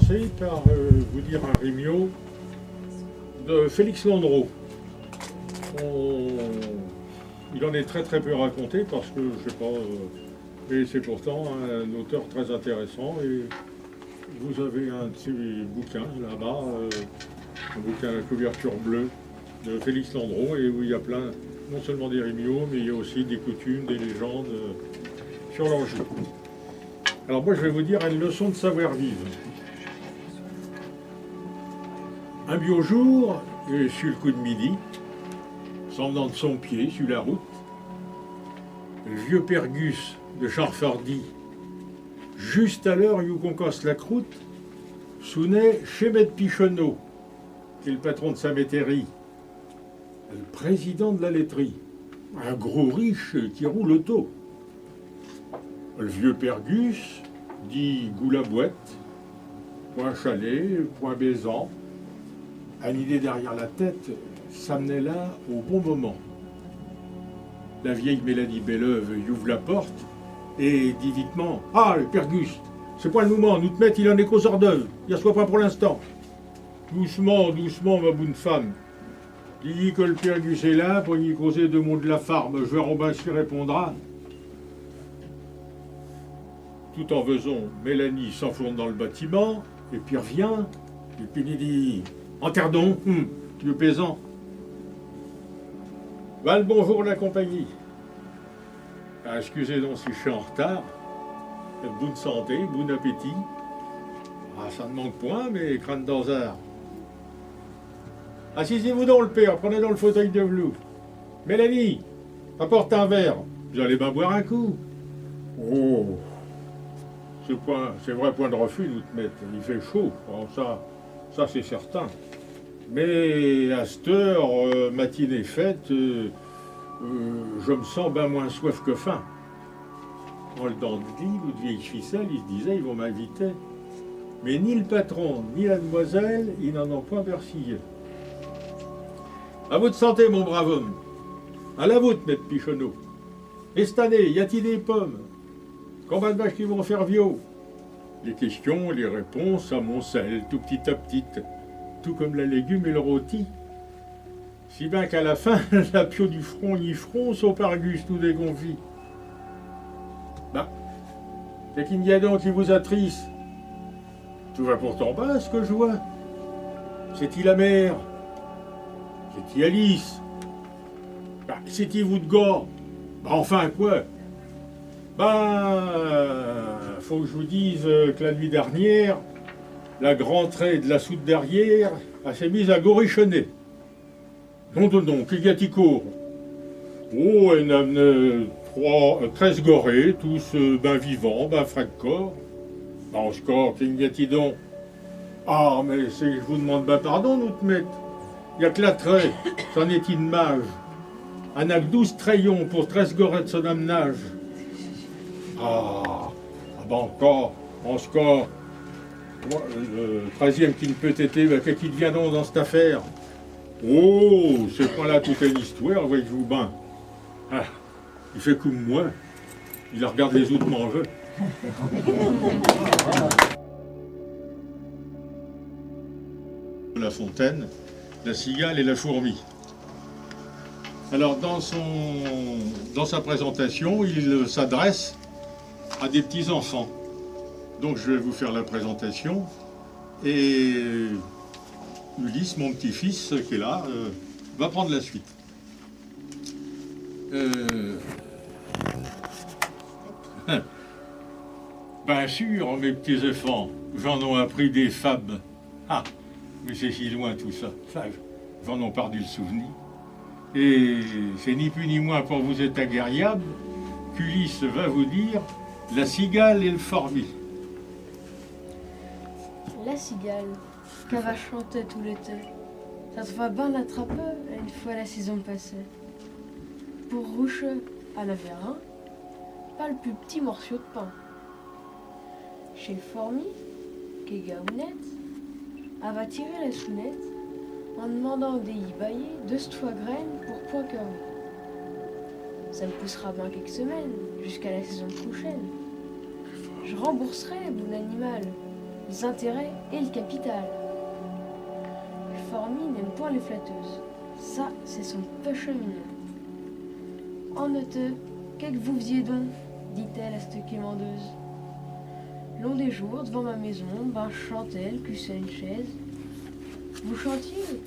commencer par vous dire un rimio de Félix Landreau. Il en est très très peu raconté parce que je sais pas, mais c'est pourtant un auteur très intéressant et vous avez un de ses bouquins là-bas, un bouquin à la couverture bleue de Félix Landreau et où il y a plein, non seulement des rimios, mais il y a aussi des coutumes, des légendes sur l'Anjou. Alors moi je vais vous dire une leçon de savoir-vivre. Un beau jour, sur le coup de midi, s'en venant de son pied sur la route, le vieux Pergus de Charfardy, juste à l'heure où qu'on casse la croûte, sonnait chez Maître Pichonneau, qui est le patron de sa métairie, le président de la laiterie, un gros riche qui roule auto. Le vieux Pergus dit goût la boîte, point chalet, point baisant. Une idée derrière la tête s'amenait là au bon moment. La vieille Mélanie Belleuve ouvre la porte et dit vitement « Ah, le Pergus, c'est pas le moment, nous te mettre, il en est qu'aux hors d'œuvre, il n'y a soit pas pour l'instant. » Doucement, doucement, ma bonne femme. Dis que le Pergus est là pour y causer deux mots de la farme, je vais Robin s'y répondra. Tout en faisant, Mélanie s'enfourne dans le bâtiment, et puis revient, et puis il dit « Enterdon, vieux paysan. » Ben, le bonjour la compagnie. Ah, excusez donc si je suis en retard. Bonne santé, bon appétit. Ah, ça ne manque point, mais crâne d'anzard. Assisez-vous donc le père, prenez donc le fauteuil de velours. Mélanie, apporte un verre. Vous allez bien boire un coup. Oh, c'est vrai point de refus, nous te mettre. Il fait chaud, bon, ça c'est certain. Mais à cette heure, matinée faite, je me sens bien moins soif que faim. Dans le dent de lit, ou de vieille ficelle, ils se disaient, ils vont m'inviter. Mais ni le patron, ni la demoiselle, ils n'en ont point persillé. À votre santé, mon brave homme. À la vôtre, maître Pichonneau. Et cette année, y a-t-il des pommes? Combien de vaches qui vont faire viau? Les questions, les réponses amoncellent tout petit à petit, tout comme la légume et le rôti. Si bien qu'à la fin, la pio du front y fronce au Pergus tout déconfit. Bah, c'est qu'il y a donc qui vous attriste. Tout va pourtant bas, ce que je vois. C'est-il la mère? C'est-il Alice? Bah, c'est-il vous de gore? Bah, enfin, quoi? Faut que je vous dise que la nuit dernière, la grande trait de la soute derrière, elle s'est mise à gorichonner. Non, qu'il y a-t-il court? Oh, elle en a amené 13 gorées, tous ben vivants, ben frais de corps. En score, qu'il y a-t-il donc? Ah, mais je vous demande ben pardon, nous te mettre. Il n'y a que la trait, c'en est une mage. On a que 12 trayons pour 13 gorées de son amenage. Ah ben encore, en score. Le 13e qui ne peut être, ben, qu'est-ce qu'il devient donc dans cette affaire? Oh, c'est pas là toute une histoire, voyez-vous ben. Ah, il fait comme moi, il regarde les autres manger. La fontaine, la cigale et la fourmi. Alors dans sa présentation, il s'adresse à des petits-enfants. Donc je vais vous faire la présentation et Ulysse, mon petit-fils qui est là, va prendre la suite. Bien sûr, mes petits-enfants, j'en ai appris des fables. Ah, mais c'est si loin tout ça. Ça, j'en ai perdu le souvenir. Et c'est ni plus ni moins pour vous être agréable qu'Ulysse va vous dire la cigale et le fourmi. La cigale, qu'elle va chanter tout l'été. Ça te va bien l'attraper une fois la saison passée. Pour Roucheux, elle avait un, pas le plus petit morceau de pain. Chez le fourmi, qui est gaounette, elle va tirer la sounette en demandant des bailler 2 fois graines pour point qu'un. Ça me poussera bien quelques semaines, jusqu'à la saison prochaine. Je rembourserai, bon animal. les intérêts et le capital. Formy n'aime point les flatteuses. Ça, c'est son péché mignon. En note, qu'est-ce que vous faisiez donc, dit-elle à cette quémandeuse. Long des jours, devant ma maison, ben je chantais, le cul sur une chaise. Vous chantiez?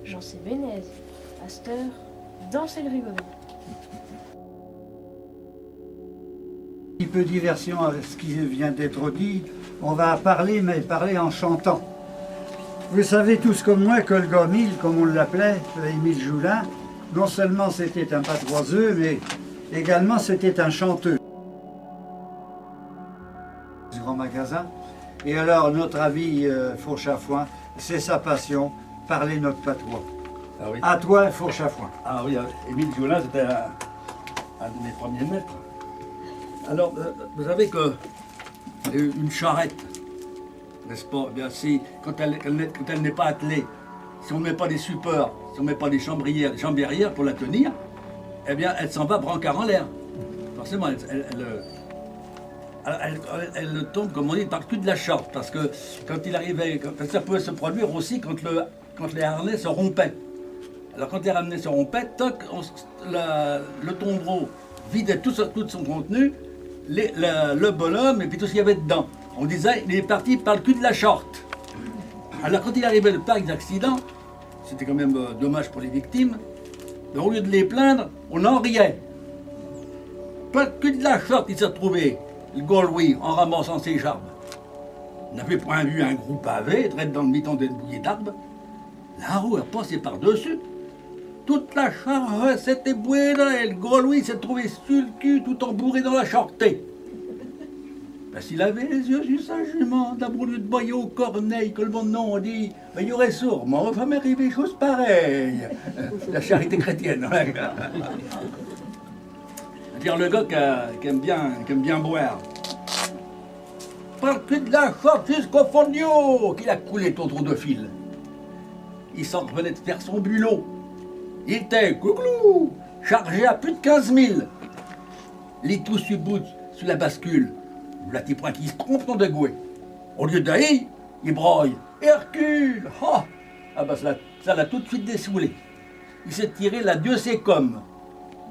J'en sais bénaise. À cette heure, dansez le rigolo. Un petit peu de diversion à ce qui vient d'être dit. On va parler, mais parler en chantant. Vous savez tous comme moi que le Gomil, comme on l'appelait, Émile Joulin, non seulement c'était un patoiseux, mais également c'était un chanteur. Du grand magasin. Et alors notre ami Fourchafouin, c'est sa passion, parler notre patois. Ah oui. À toi, Fourchafouin. Ah oui, Émile Joulin, c'était un de mes premiers maîtres. Alors, vous savez que une charrette, n'est-ce pas? Eh bien, si, quand elle n'est pas attelée, si on ne met pas des supports, si on ne met pas des chambrières pour la tenir, eh bien, elle s'en va brancard en l'air. Forcément, elle tombe, comme on dit, par le cul de la short, parce que quand il arrivait, ça pouvait se produire aussi quand les harnais se rompaient. Alors quand les harnais se rompaient, toc, le tombereau vidait tout son contenu, le bonhomme et puis tout ce qu'il y avait dedans. On disait, il est parti par le cul de la short. Alors quand il arrivait de pareils accidents, c'était quand même dommage pour les victimes, mais au lieu de les plaindre, on en riait. Par le cul de la short, il s'est retrouvé, le Gaulois, en ramassant ses jarbes. On n'avait point vu un gros pavé, traite dans le miton d'une bouillie d'arbres. La roue a passé par-dessus. Toute la charrue s'était bouée là, et le Gaulois s'est trouvé sur le cul, tout embourré dans la charretée. Ben, s'il avait les yeux sur sa jument, d'abord lieu de boyer au corneille, que le monde non dit, ben, il y aurait sûrement jamais arrivé chose pareille. La charité chrétienne. Ouais. Dire le gars qui aime bien boire. Par le cul de la charre jusqu'au fondio, qu'il a coulé ton trou de fil. Il s'en revenait de faire son bulot. Il était couclou, chargé à plus de 15 000. Les tout sur bout sur la bascule. Le petit point qui se trompe dans de gouet. Au lieu d'aller, il broille. Hercule! Ah, ben ça l'a tout de suite dessoulé. Il s'est tiré la Dieu sait comme.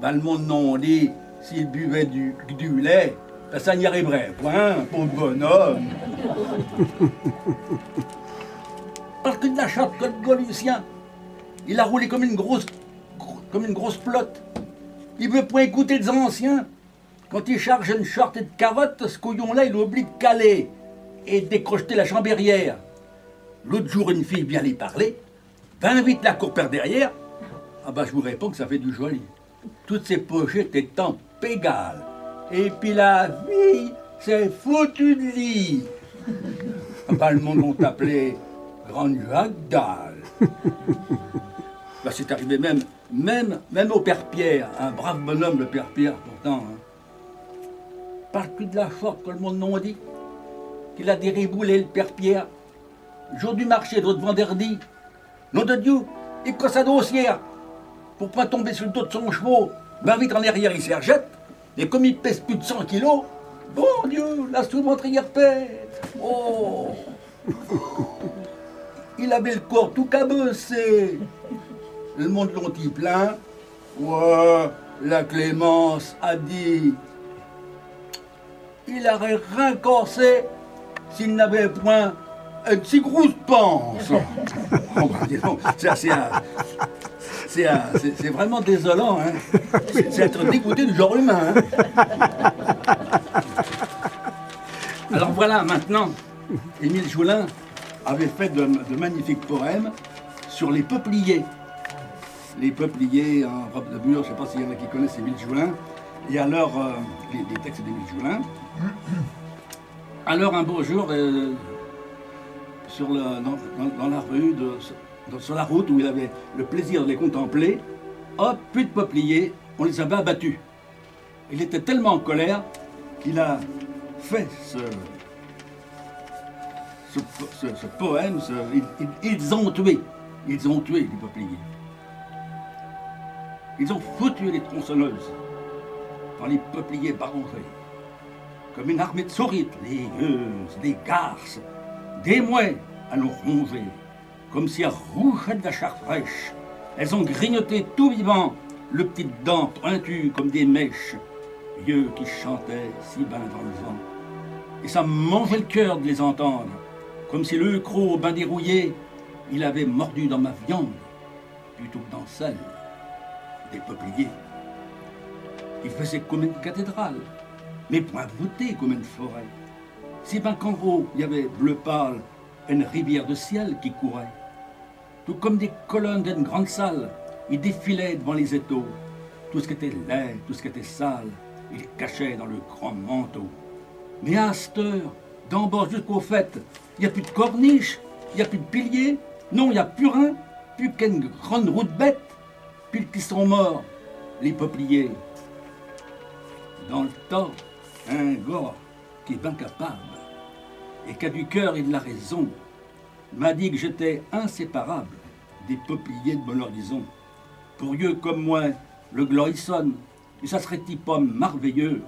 Ben le monde non dit, s'il buvait du lait, ben ça n'y arriverait point, pauvre bonhomme. Parce que de la chatte, que le gars Lucien, il a roulé comme une grosse plotte. Il veut point écouter les anciens. Quand il charge une short et de carottes, ce couillon-là, il oublie de caler et de décrocheter la chambérière. L'autre jour, une fille vient lui parler, va vite la cour par derrière. Ah ben, je vous réponds que ça fait du joli. Toutes ces pochettes étaient en pégale. Et puis la vie, c'est foutu de lit. Ah ben, le monde l'ont appelé Grande Jacques-Dalle. Ben, c'est arrivé même au Père Pierre, un brave bonhomme, le Père Pierre, pourtant. Hein. Par le cul de la sorte que le monde non dit, qu'il a dériboulé le Père Pierre. Le jour du marché, l'autre vendredi, nom de Dieu, il casse sa dossière pour pas tomber sur le dos de son cheval. Ben vite en arrière, il s'y rejette, et comme il pèse plus de 100 kilos, bon Dieu, la sous-ventrière pète. Oh! Il avait le corps tout cabossé. Le monde l'ont dit plein. Ouais, la Clémence a dit. Il aurait rincorsé s'il n'avait point une si grosse panse. Oh, bah, dis donc, c'est vraiment désolant. Hein. C'est être dégoûté du genre humain. Hein. Alors voilà, maintenant, Émile Joulin avait fait de magnifiques poèmes sur les peupliers. Les peupliers en robe de bure, je ne sais pas s'il y en a qui connaissent Émile Joulin. Et alors, les textes d'Émile Joulin. Alors un beau jour, dans la rue, sur la route où il avait le plaisir de les contempler, hop, plus de peupliers, on les avait abattus. Il était tellement en colère qu'il a fait ce poème, ils ont tué les peupliers. Ils ont foutu les tronçonneuses dans les peupliers barangés. Comme une armée de sourites, les gueuses, les garces, des mois, elles ont rongé, comme si elles rougeaient de la chair fraîche. Elles ont grignoté tout vivant, le petit dent pointu comme des mèches, vieux qui chantaient si bien dans le vent. Et ça me mangeait le cœur de les entendre, comme si le croc ben dérouillé, il avait mordu dans ma viande, plutôt que dans celle des peupliers. Il faisait comme une cathédrale, mais point voûté comme une forêt. Si bien qu'en haut, il y avait bleu pâle, une rivière de ciel qui courait. Tout comme des colonnes d'une grande salle, il défilait devant les étaux. Tout ce qui était laid, tout ce qui était sale, il cachait dans le grand manteau. Mais à cette heure, d'en bas jusqu'au fait, il n'y a plus de corniche, il n'y a plus de piliers, non, il n'y a plus rien, plus qu'une grande roue de bête, puis qu'ils sont morts, les peupliers. Dans le tas, un gars qui est bien capable et qui a du cœur et de la raison m'a dit que j'étais inséparable des peupliers de mon horizon. Pour eux comme moi, le gloire sonne, et ça serait-il pas merveilleux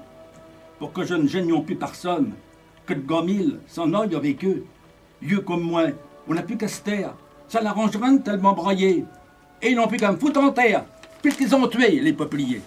pour que je ne gênions plus personne, que le gomil s'en aille avec eux. Vieux comme moi, on n'a plus qu'à se taire, ça l'arrangerait tellement braillé, et ils n'ont plus qu'à me foutre en terre, puisqu'ils ont tué les peupliers.